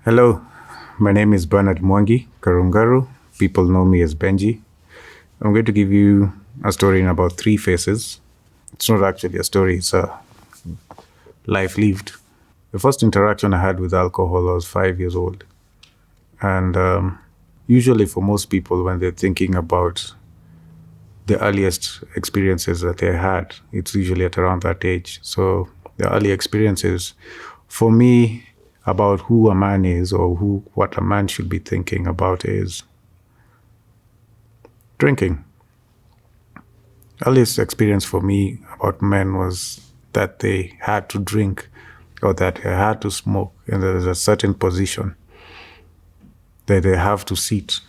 Hello, my name is Bernard Mwangi, Karungaru. People know me as Benji. I'm going to give you a story in about 3 phases. It's not actually a story, it's a life lived. The first interaction I had with alcohol, I was 5 years old. And usually for most people, when they're thinking about the earliest experiences that they had, it's usually at around that age. So the early experiences, for me, about who a man is or what a man should be thinking about is drinking. Earliest experience for me about men was that they had to drink or that they had to smoke, and there's a certain position that they have to sit,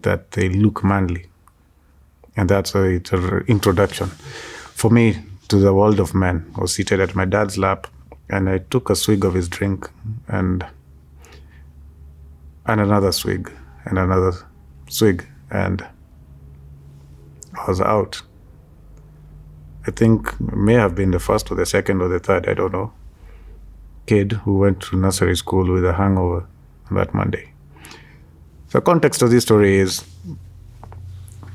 that they look manly. And that's it's an introduction for me to the world of men. I was seated at my dad's lap, and I took a swig of his drink and another swig and another swig, and I was out. I think it may have been the first or the second or the third, I don't know, kid who went to nursery school with a hangover on that Monday. The context of this story is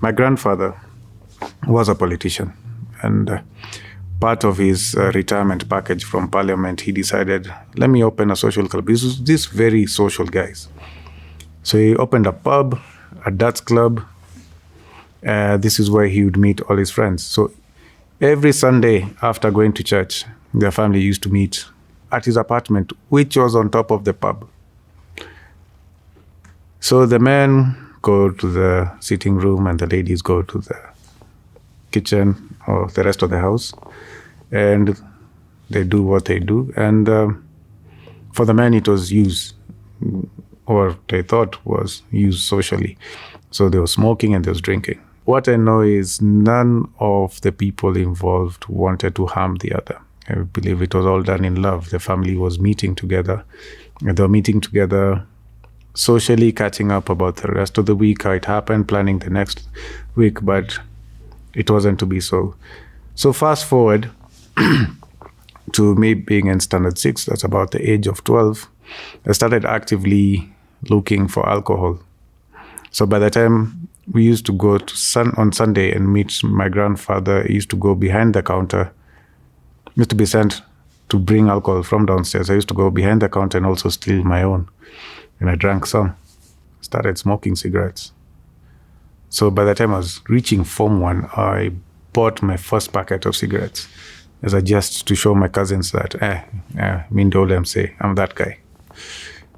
my grandfather was a politician, and part of his retirement package from Parliament, he decided, let me open a social club. These very social guys. So he opened a pub, a darts club. This is where he would meet all his friends. So every Sunday after going to church, their family used to meet at his apartment, which was on top of the pub. So the men go to the sitting room and the ladies go to the kitchen or the rest of the house, and they do what they do. And for the men, it was use, or they thought was used socially. So there was smoking and there was drinking. What I know is none of the people involved wanted to harm the other. I believe it was all done in love. The family was meeting together. And they were meeting together socially, catching up about the rest of the week, how it happened, planning the next week, but it wasn't to be so. So fast forward to me being in standard 6, that's about the age of 12, I started actively looking for alcohol. So by the time we used to go to on Sunday and meet my grandfather, he used to go behind the counter, used to be sent to bring alcohol from downstairs. I used to go behind the counter and also steal my own. And I drank some, started smoking cigarettes. So by the time I was reaching Form 1, I bought my first packet of cigarettes as a just to show my cousins that, mean told them, say, I'm that guy.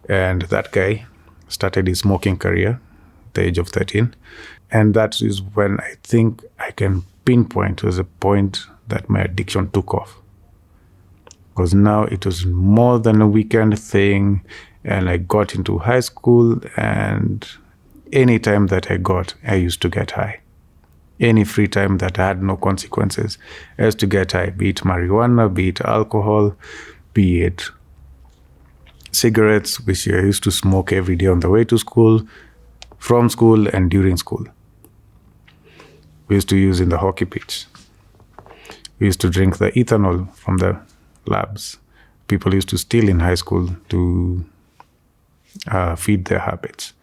And that guy started his smoking career at the age of 13. And that is when I think I can pinpoint was a point that my addiction took off. Because now it was more than a weekend thing, and I got into high school, and any time that I used to get high. Any free time that I had no consequences, I used to get high, be it marijuana, be it alcohol, be it cigarettes, which I used to smoke every day on the way to school, from school, and during school. We used to use in the hockey pitch. We used to drink the ethanol from the labs. People used to steal in high school to feed their habits.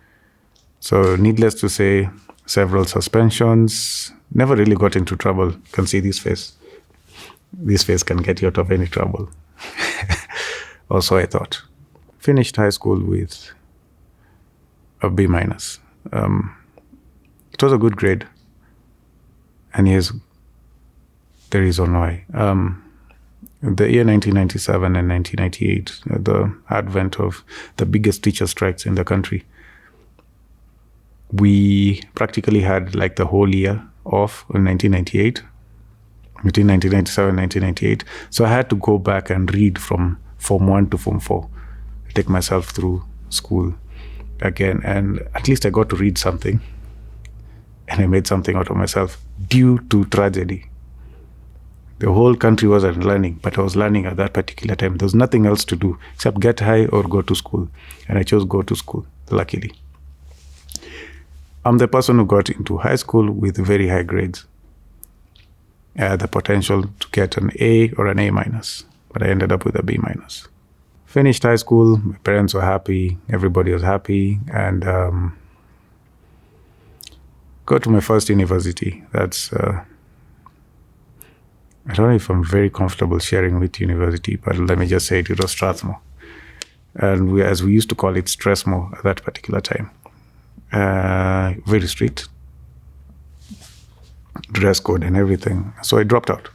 So needless to say, several suspensions, never really got into trouble. You can see this face. This face can get you out of any trouble. Or so I thought. Finished high school with a B-. It was a good grade. And here's the reason why. The year 1997 and 1998, the advent of the biggest teacher strikes in the country, we practically had like the whole year off in 1998, between 1997 and 1998. So I had to go back and read from Form 1 to Form 4, take myself through school again. And at least I got to read something, and I made something out of myself due to tragedy. The whole country wasn't learning, but I was learning at that particular time. There was nothing else to do except get high or go to school. And I chose go to school, luckily. I'm the person who got into high school with very high grades. I had the potential to get an A or an A-, but I ended up with a B-. finished high school. My parents were happy. Everybody was happy. And go to my first university. That's, I don't know if I'm very comfortable sharing with university, but let me just say it was Strathmore. And as we used to call it, Stressmore at that particular time. Very strict. Dress code and everything. So I dropped out.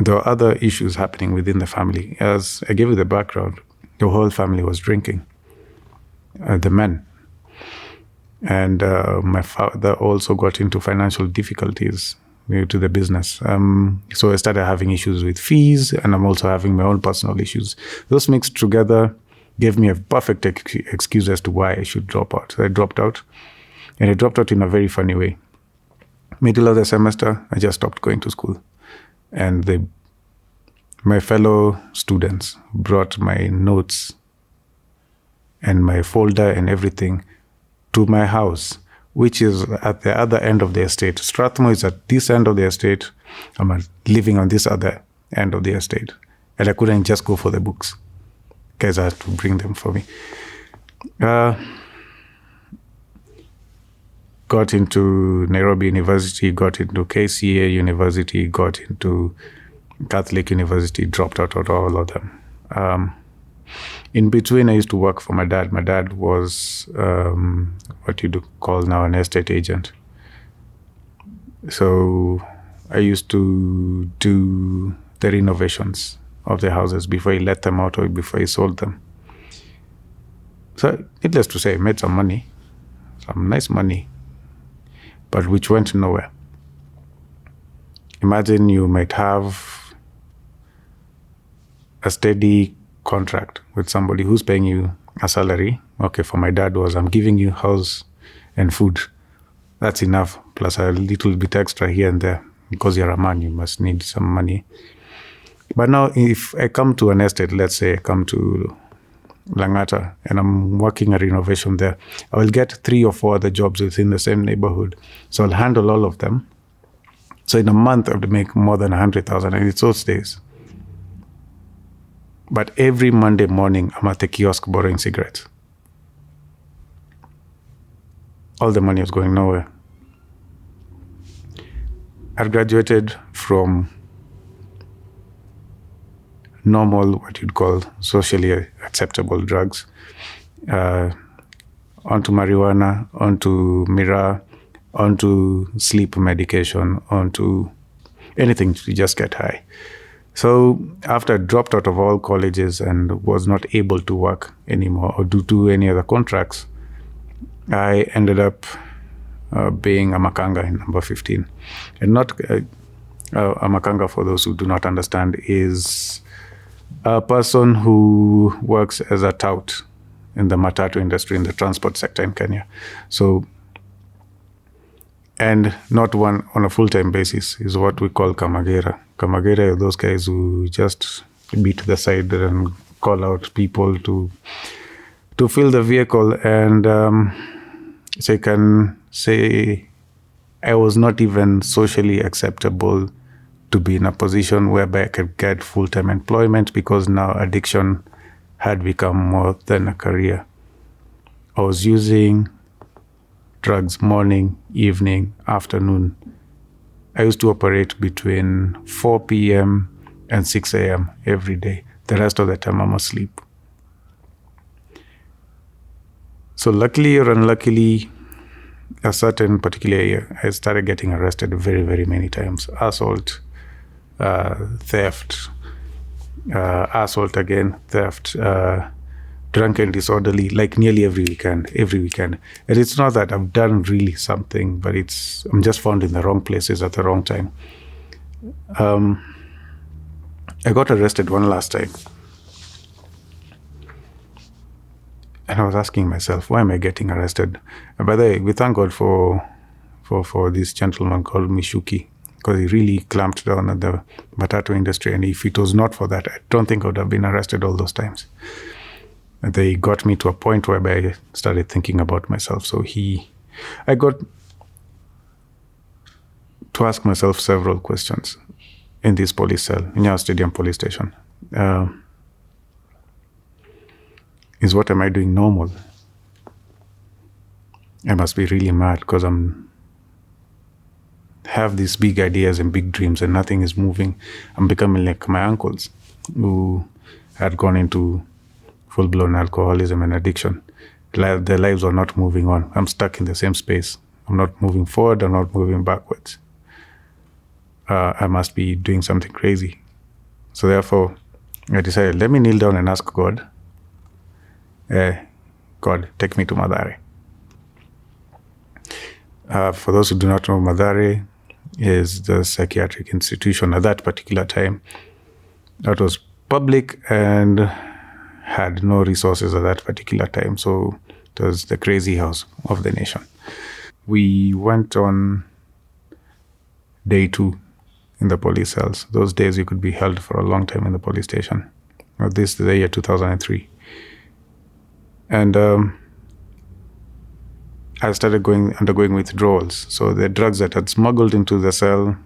There were other issues happening within the family. As I gave you the background, the whole family was drinking, the men. And my father also got into financial difficulties due to the business. So I started having issues with fees, and I'm also having my own personal issues. Those mixed together gave me a perfect excuse as to why I should drop out. So I dropped out, and I dropped out in a very funny way. Middle of the semester, I just stopped going to school. And my fellow students brought my notes and my folder and everything to my house, which is at the other end of the estate. Strathmore is at this end of the estate. I'm living on this other end of the estate. And I couldn't just go for the books. Guys had to bring them for me. Got into Nairobi University, got into KCA University, got into Catholic University, dropped out of all of them. In between, I used to work for my dad. My dad was what you call now an estate agent. So I used to do the renovations of the houses before he let them out or before he sold them. So needless to say, I made some money, some nice money, but which went nowhere. Imagine you might have a steady contract with somebody who's paying you a salary. Okay, for my dad was, I'm giving you house and food. That's enough, plus a little bit extra here and there. Because you're a man, you must need some money. But now if I come to an estate, let's say I come to Langata and I'm working a renovation there, I will get 3 or 4 other jobs within the same neighborhood. So I'll handle all of them. So in a month, I would make more than 100,000, and it's those days. But every Monday morning, I'm at the kiosk borrowing cigarettes. All the money was going nowhere. I graduated from normal, what you'd call socially acceptable drugs, onto marijuana, onto Mira, onto sleep medication, onto anything to just get high. So after I dropped out of all colleges and was not able to work anymore or do any other contracts, I ended up being a makanga in number 15. And not a makanga, for those who do not understand, is a person who works as a tout in the matatu industry, in the transport sector in Kenya. So, and not one on a full-time basis, is what we call kamagera. Kamagera are those guys who just beat the side and call out people to fill the vehicle. And so you can say I was not even socially acceptable to be in a position whereby I could get full-time employment, because now addiction had become more than a career. I was using drugs morning, evening, afternoon. I used to operate between 4 p.m. and 6 a.m. every day. The rest of the time I'm asleep. So luckily or unluckily, a certain particular year, I started getting arrested very, very many times. Assault, theft, assault again, theft, drunk and disorderly, like nearly every weekend. And it's not that I've done really something, but I'm just found in the wrong places at the wrong time. I got arrested one last time. And I was asking myself, why am I getting arrested? And by the way, we thank God for this gentleman called Mishuki, because he really clamped down at the matatu industry. And if it was not for that, I don't think I would have been arrested all those times. And they got me to a point where I started thinking about myself. So I got to ask myself several questions. in this police cell, in our stadium police station. Is what am I doing normal? I must be really mad because have these big ideas and big dreams and nothing is moving. I'm becoming like my uncles who had gone into full-blown alcoholism and addiction. Their lives are not moving on. I'm stuck in the same space. I'm not moving forward. I'm not moving backwards. I must be doing something crazy. So therefore, I decided, let me kneel down and ask God, God, take me to Mathare. For those who do not know, Mathare is the psychiatric institution at that particular time that was public and had no resources at that particular time. So it was the crazy house of the nation. We went on day 2 in the police cells. Those days you could be held for a long time in the police station. This is the year 2003. And I started undergoing withdrawals. So the drugs that had smuggled into the cell,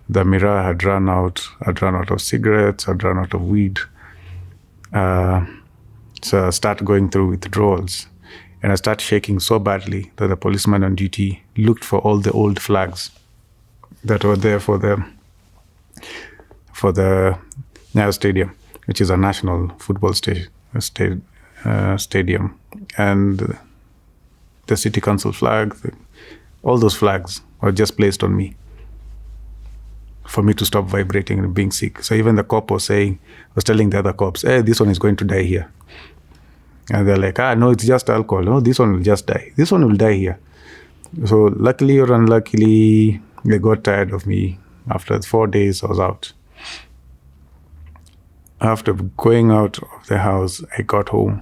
the mirror had run out. I'd run out of cigarettes. I'd run out of weed. So I started going through withdrawals. And I started shaking so badly that the policeman on duty looked for all the old flags that were there for the Nyayo Stadium, which is a national football stadium. And the city council flag, all those flags were just placed on me for me to stop vibrating and being sick. So even the cop was telling the other cops, hey, this one is going to die here. And they're like, no, it's just alcohol. No, this one will just die. This one will die here. So luckily or unluckily, they got tired of me. After 4 days, I was out. After going out of the house, I got home.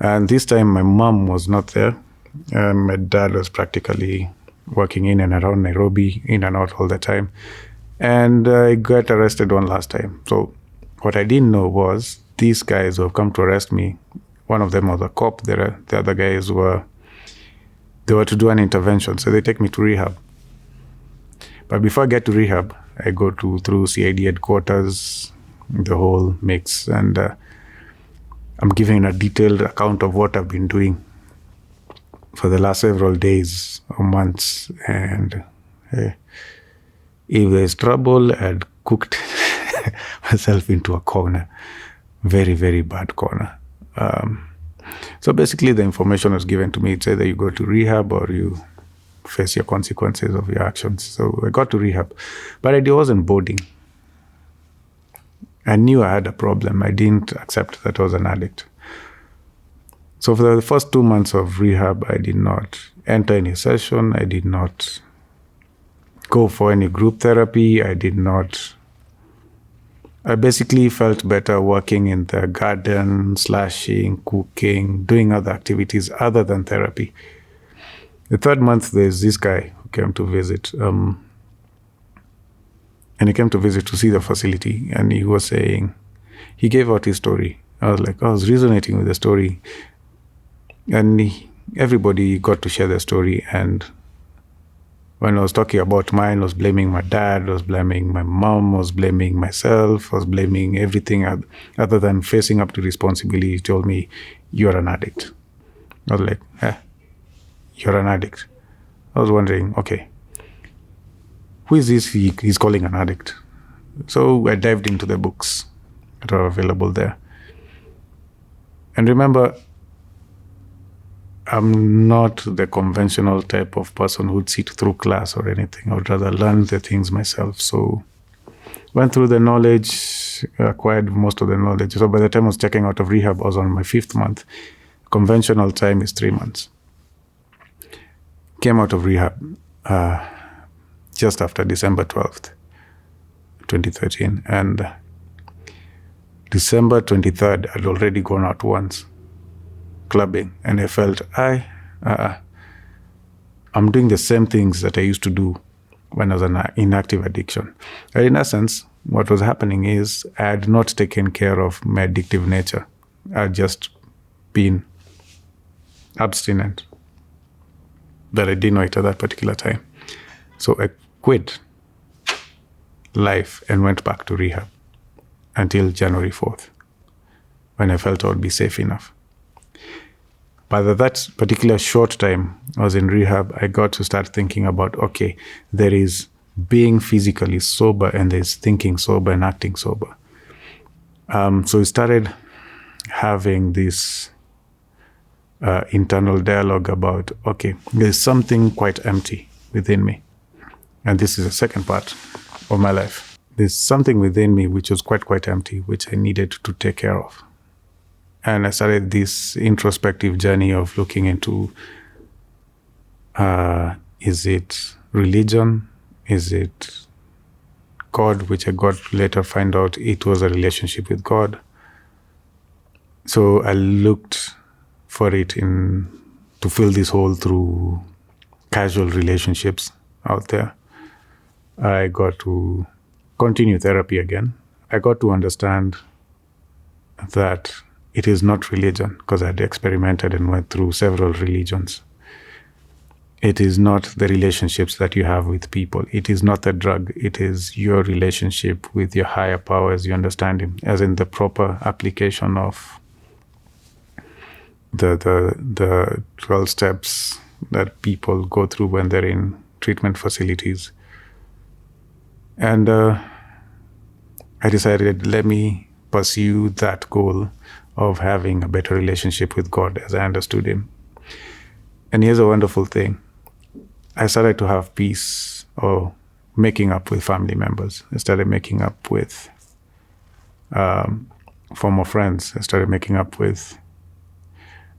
And this time, my mom was not there. My dad was practically working in and around Nairobi, in and out all the time. And I got arrested one last time. So what I didn't know was these guys who have come to arrest me, one of them was a cop. The other guys were to do an intervention. So they take me to rehab. But before I get to rehab, I go through CID headquarters, the whole mix. And I'm giving a detailed account of what I've been doing for the last several days or months. And if there's trouble, I'd cooked myself into a corner, very, very bad corner. So basically the information was given to me. It's either you go to rehab or you face your consequences of your actions. So I got to rehab, but I wasn't boarding. I knew I had a problem. I didn't accept that I was an addict. So for the first 2 months of rehab, I did not enter any session. I did not go for any group therapy. I basically felt better working in the garden, slashing, cooking, doing other activities other than therapy. The 3rd month, there's this guy who came to visit. And he came to visit to see the facility. And he was saying, he gave out his story. I was resonating with the story. And everybody got to share their story. And when I was talking about mine, I was blaming my dad, I was blaming my mom, I was blaming myself, I was blaming everything other than facing up to responsibility. He told me, you're an addict. I was like, you're an addict. I was wondering, okay, who is this he's calling an addict? So I dived into the books that are available there. And remember, I'm not the conventional type of person who'd sit through class or anything. I would rather learn the things myself. So went through the knowledge, acquired most of the knowledge. So by the time I was checking out of rehab, I was on my 5th month. Conventional time is 3 months. Came out of rehab just after December 12th, 2013. And December 23rd, I'd already gone out once, clubbing, and I felt I'm doing the same things that I used to do when I was in active addiction. And in essence, what was happening is I had not taken care of my addictive nature. I had just been abstinent, but I didn't know it at that particular time. So I quit. life and went back to rehab until January 4th, when I felt I would be safe enough. By that particular short time I was in rehab, I got to start thinking about, okay, there is being physically sober and there's thinking sober and acting sober. So we started having this internal dialogue about, okay, there's something quite empty within me. And this is the second part of my life. There's something within me which was quite empty, which I needed to take care of. And I started this introspective journey of looking into, is it religion? Is it God? Which I got to later find out it was a relationship with God. So I looked for it to fill this hole through casual relationships out there. I got to continue therapy again. I got to understand that it is not religion, because I had experimented and went through several religions. It is not the relationships that you have with people. It is not a drug. It is your relationship with your higher power as you understand him, as in the proper application of the 12 steps that people go through when they're in treatment facilities. And I decided, let me pursue that goal of having a better relationship with God as I understood him. And here's a wonderful thing. I started to have peace or making up with family members. I started making up with former friends. I started making up with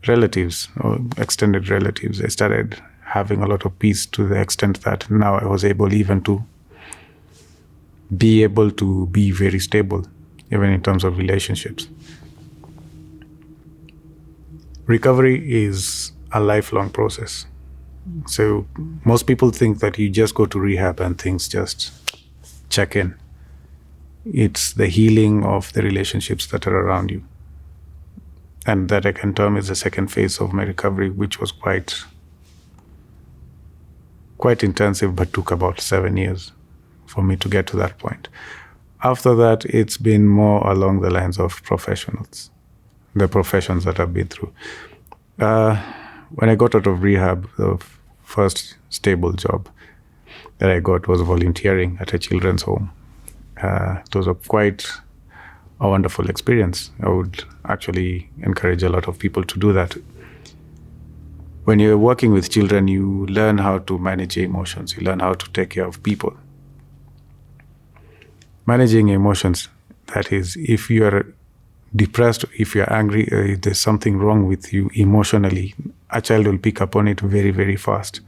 relatives or extended relatives. I started having a lot of peace to the extent that now I was able even to be very stable, even in terms of relationships. Recovery is a lifelong process. So most people think that you just go to rehab and things just check in. It's the healing of the relationships that are around you. And that I can term is the second phase of my recovery, which was quite intensive, but took about 7 years for me to get to that point. After that, it's been more along the lines of professionals, the professions that I've been through. When I got out of rehab, the first stable job that I got was volunteering at a children's home. It was quite a wonderful experience. I would actually encourage a lot of people to do that. When you're working with children, you learn how to manage emotions. You learn how to take care of people. Managing emotions, that is, if you're depressed, if you're angry, if there's something wrong with you emotionally, a child will pick up on it very, very fast.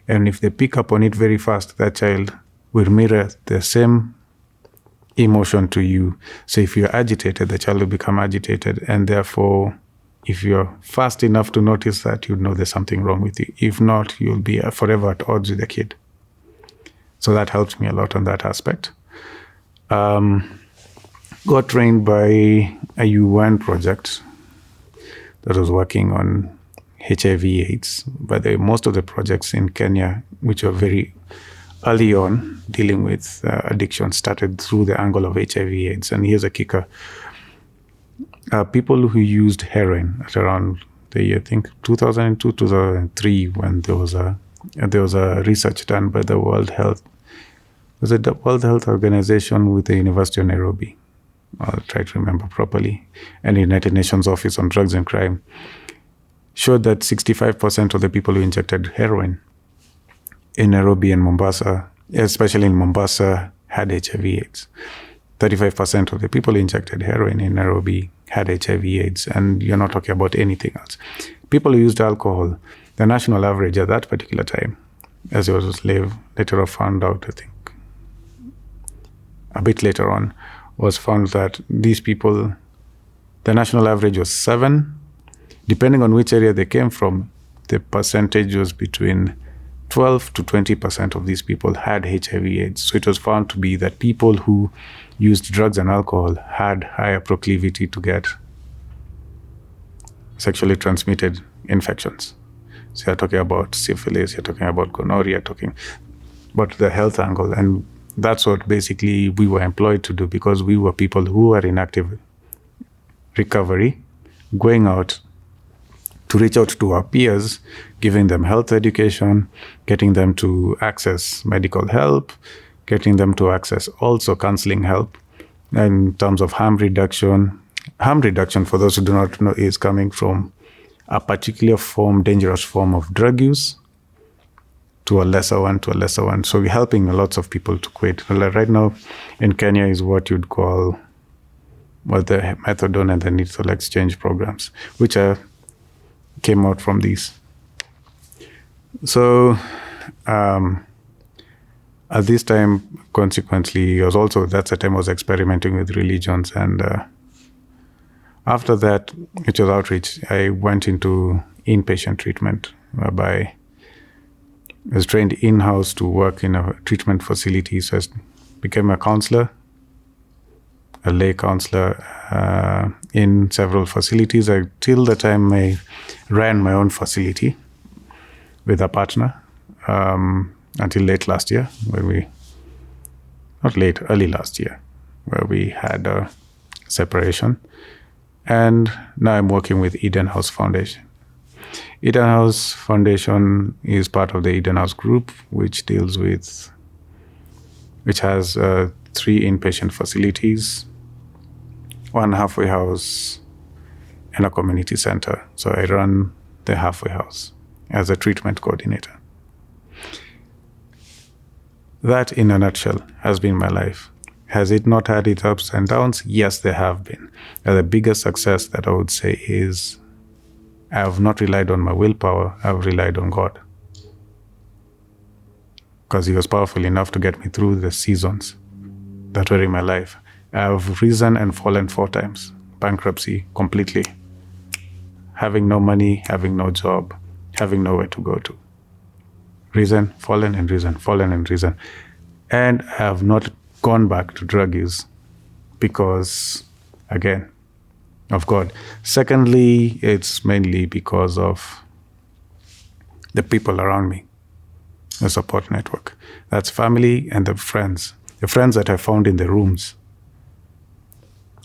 And if they pick up on it very fast, that child will mirror the same emotion to you. So if you're agitated, the child will become agitated. And therefore, if you're fast enough to notice that, you'd know there's something wrong with you. If not, you'll be forever at odds with the kid. So that helped me a lot on that aspect. Got trained by a UN project that was working on HIV/AIDS. But most of the projects in Kenya, which were very early on dealing with addiction, started through the angle of HIV/AIDS. And here's a kicker. People who used heroin at around the year, I think 2002, 2003, when there was a research done by the World Health Organization with the University of Nairobi. I'll try to remember properly. And the United Nations Office on Drugs and Crime showed that 65% of the people who injected heroin in Nairobi and Mombasa, especially in Mombasa, had HIV/AIDS. 35% of the people who injected heroin in Nairobi had HIV/AIDS, and you're not talking about anything else. People who used alcohol, the national average at that particular time, as it was later found out, I think, a bit later on, was found that these people, the national average was 7. Depending on which area they came from, the percentage was between 12 to 20% of these people had HIV/AIDS. So it was found to be that people who used drugs and alcohol had higher proclivity to get sexually transmitted infections. So you're talking about syphilis, you're talking about gonorrhea, you're talking about the health angle. And that's what basically we were employed to do, because we were people who were in active recovery, going out to reach out to our peers, giving them health education, getting them to access medical help, getting them to access also counseling help in terms of harm reduction. Harm reduction, for those who do not know, is coming from a particular form, dangerous form of drug use to a lesser one, So we're helping lots of people to quit. Like right now in Kenya is what you'd call the methadone and the needle exchange programs, which came out from these. So at this time, consequently, that's the time I was experimenting with religions. And after that, which was outreach, I went into inpatient treatment, whereby I was trained in-house to work in a treatment facility. So I became a counselor, a lay counselor in several facilities. Till the time I ran my own facility with a partner until early last year, where we had a separation. And now I'm working with Eden House Foundation. Eden House Foundation is part of the Eden House Group, which has 3 inpatient facilities, 1 halfway house, and a community center. So I run the halfway house as a treatment coordinator. That, in a nutshell, has been my life. Has it not had its ups and downs? Yes, there have been. And the biggest success that I would say is I have not relied on my willpower, I've relied on God. Because He was powerful enough to get me through the seasons that were in my life. I've risen and fallen 4 times. Bankruptcy completely. Having no money, having no job, having nowhere to go to. Risen, fallen, and risen, fallen, and risen. And I have not gone back to drug use because, again, of God. Secondly, it's mainly because of the people around me, the support network. That's family and the friends that I found in the rooms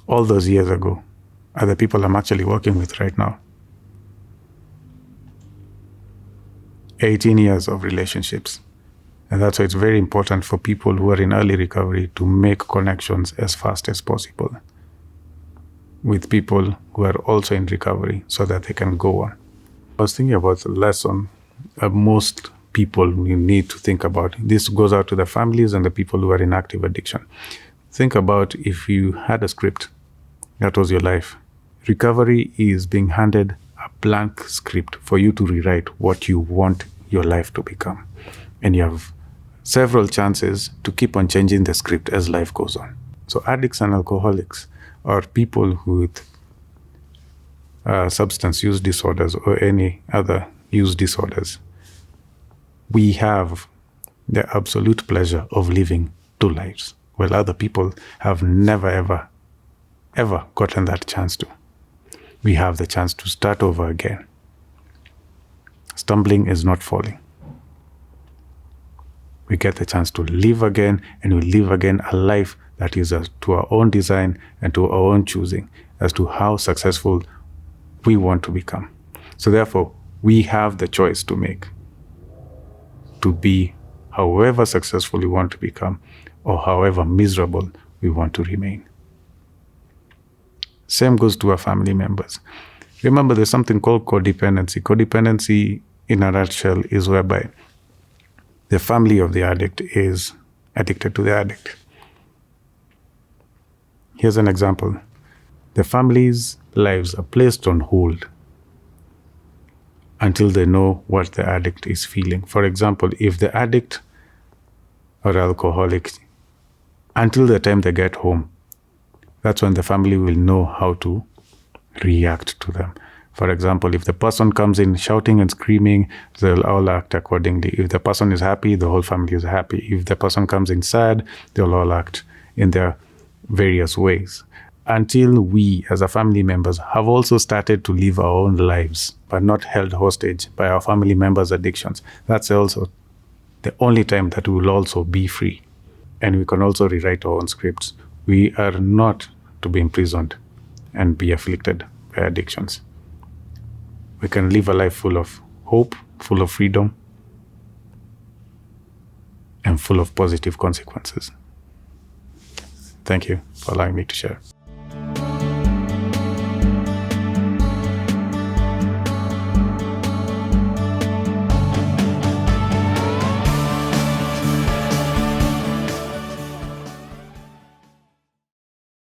all those years ago are the people I'm actually working with right now. 18 years of relationships. And that's why it's very important for people who are in early recovery to make connections as fast as possible with people who are also in recovery so that they can go on. I was thinking about the lesson most people need to think about. This goes out to the families and the people who are in active addiction. Think about if you had a script, that was your life. Recovery is being handed a blank script for you to rewrite what you want your life to become. And you have several chances to keep on changing the script as life goes on. So addicts and alcoholics or people with substance use disorders or any other use disorders, we have the absolute pleasure of living 2 lives, while other people have never, ever gotten that chance to. We have the chance to start over again. Stumbling is not falling. We get the chance to live again, and we live again a life that is to our own design and to our own choosing as to how successful we want to become. So therefore, we have the choice to make to be however successful we want to become or however miserable we want to remain. Same goes to our family members. Remember, there's something called codependency. Codependency, in a nutshell, is whereby the family of the addict is addicted to the addict. Here's an example. The family's lives are placed on hold until they know what the addict is feeling. For example, if the addict or alcoholic, until the time they get home, that's when the family will know how to react to them. For example, if the person comes in shouting and screaming, they'll all act accordingly. If the person is happy, the whole family is happy. If the person comes in sad, they'll all act in their various ways. Until we, as a family members, have also started to live our own lives, but not held hostage by our family members' addictions. That's also the only time that we will also be free. and we can also rewrite our own scripts. We are not to be imprisoned and be afflicted by addictions. We can live a life full of hope, full of freedom, and full of positive consequences. Thank you for allowing me to share.